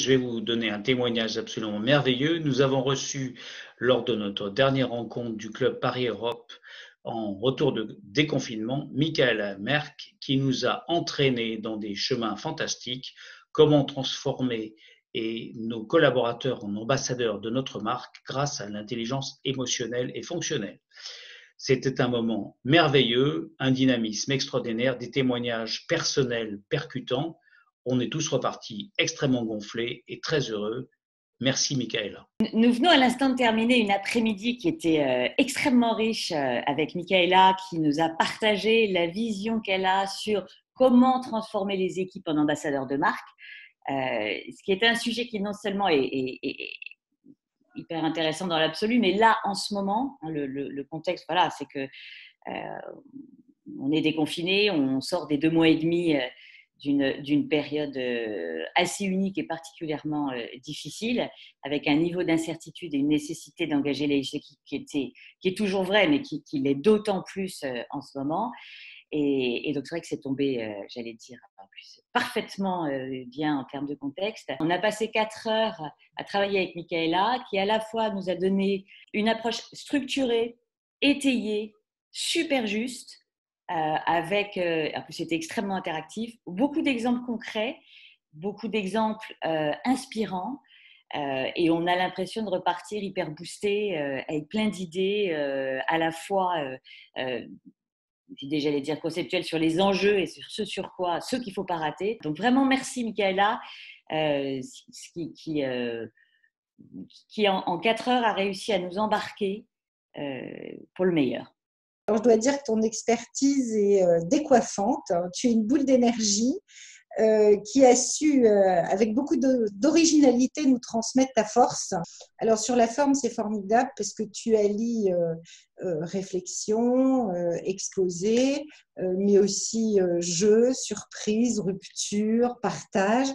je vais vous donner un témoignage absolument merveilleux. Nous avons reçu, lors de notre dernière rencontre du Club Paris-Europe, en retour de déconfinement, Michaela Merck, qui nous a entraînés dans des chemins fantastiques, comment transformer nos collaborateurs en ambassadeurs de notre marque grâce à l'intelligence émotionnelle et fonctionnelle. C'était un moment merveilleux, un dynamisme extraordinaire, des témoignages personnels percutants. On est tous repartis extrêmement gonflés et très heureux. Merci Michaela. Nous venons à l'instant de terminer une après-midi qui était extrêmement riche avec Michaela, qui nous a partagé la vision qu'elle a sur comment transformer les équipes en ambassadeurs de marque. Ce qui était un sujet qui non seulement est hyper intéressant dans l'absolu, mais là, en ce moment, le contexte, voilà, c'est que on est déconfiné, on sort des 2 mois et demi d'une période assez unique et particulièrement difficile, avec un niveau d'incertitude et une nécessité d'engager les équipes qui est toujours vrai, mais qui l'est d'autant plus en ce moment. Et donc, c'est vrai que c'est tombé, j'allais dire, en plus, parfaitement bien en termes de contexte. On a passé 4 heures à travailler avec Michaela, qui à la fois nous a donné une approche structurée, étayée, super juste, en plus c'était extrêmement interactif, beaucoup d'exemples concrets, beaucoup d'exemples inspirants, et on a l'impression de repartir hyper boosté, avec plein d'idées, à la fois j'allais dire conceptuelles sur les enjeux et sur ce qu'il ne faut pas rater. Donc vraiment merci Michaela, qui en 4 heures a réussi à nous embarquer pour le meilleur. Alors, je dois dire que ton expertise est décoiffante. Tu es une boule d'énergie qui a su, avec beaucoup d'originalité, nous transmettre ta force. Alors, sur la forme, c'est formidable parce que tu allies réflexion, exposé, mais aussi jeu, surprise, rupture, partage.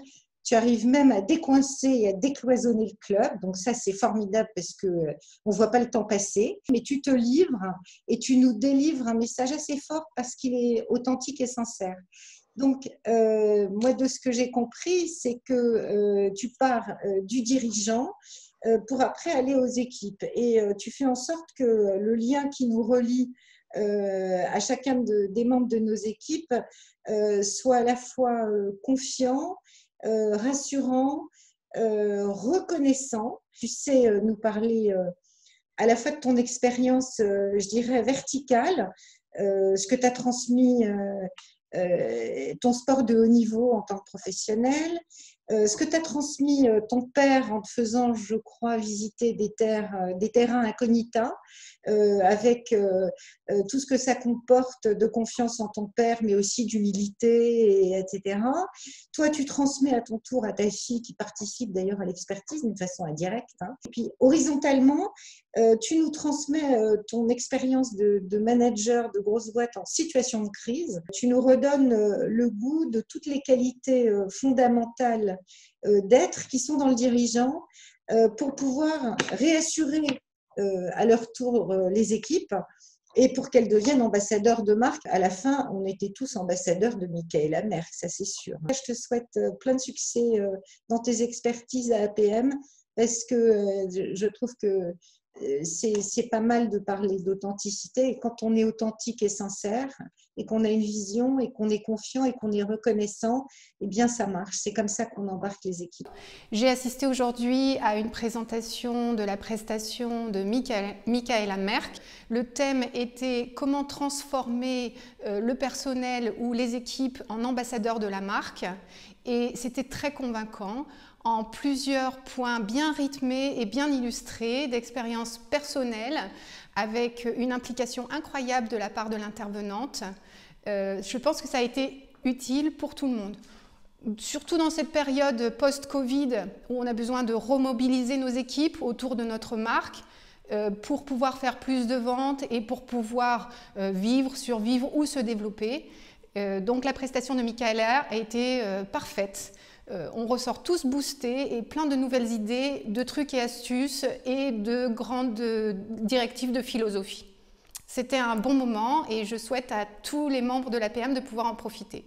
Tu arrives même à décoincer et à décloisonner le club. Donc ça, c'est formidable parce qu'on ne voit pas le temps passer. Mais tu te livres et tu nous délivres un message assez fort parce qu'il est authentique et sincère. Donc, moi, de ce que j'ai compris, c'est que tu pars du dirigeant pour après aller aux équipes. Et tu fais en sorte que le lien qui nous relie à chacun des membres de nos équipes soit à la fois confiant, rassurant, reconnaissant. Tu sais nous parler à la fois de ton expérience, je dirais, verticale, ce que tu as transmis, ton sport de haut niveau en tant que professionnel, ce que tu as transmis ton père en te faisant, je crois, visiter des terrains incognita, avec tout ce que ça comporte de confiance en ton père, mais aussi d'humilité, etc. Toi, tu transmets à ton tour à ta fille, qui participe d'ailleurs à l'expertise d'une façon indirecte. Hein. Et puis, horizontalement, tu nous transmets ton expérience de manager de grosse boîte en situation de crise. Tu nous redonnes le goût de toutes les qualités fondamentales d'être qui sont dans le dirigeant pour pouvoir réassurer à leur tour les équipes et pour qu'elles deviennent ambassadeurs de marque. À la fin, on était tous ambassadeurs de Michaela Merck, ça c'est sûr. Je te souhaite plein de succès dans tes expertises à APM parce que je trouve que c'est pas mal de parler d'authenticité. Et quand on est authentique et sincère et qu'on a une vision et qu'on est confiant et qu'on est reconnaissant, eh bien ça marche. C'est comme ça qu'on embarque les équipes. J'ai assisté aujourd'hui à une présentation de la prestation de Michaela Merck. Le thème était comment transformer le personnel ou les équipes en ambassadeurs de la marque. Et c'était très convaincant, en plusieurs points bien rythmés et bien illustrés, d'expériences personnelles, avec une implication incroyable de la part de l'intervenante. Je pense que ça a été utile pour tout le monde. Surtout dans cette période post-Covid, où on a besoin de remobiliser nos équipes autour de notre marque, pour pouvoir faire plus de ventes et pour pouvoir vivre, survivre ou se développer. Donc la prestation de Michaela a été parfaite. On ressort tous boostés et plein de nouvelles idées, de trucs et astuces et de grandes directives de philosophie. C'était un bon moment et je souhaite à tous les membres de l'APM de pouvoir en profiter.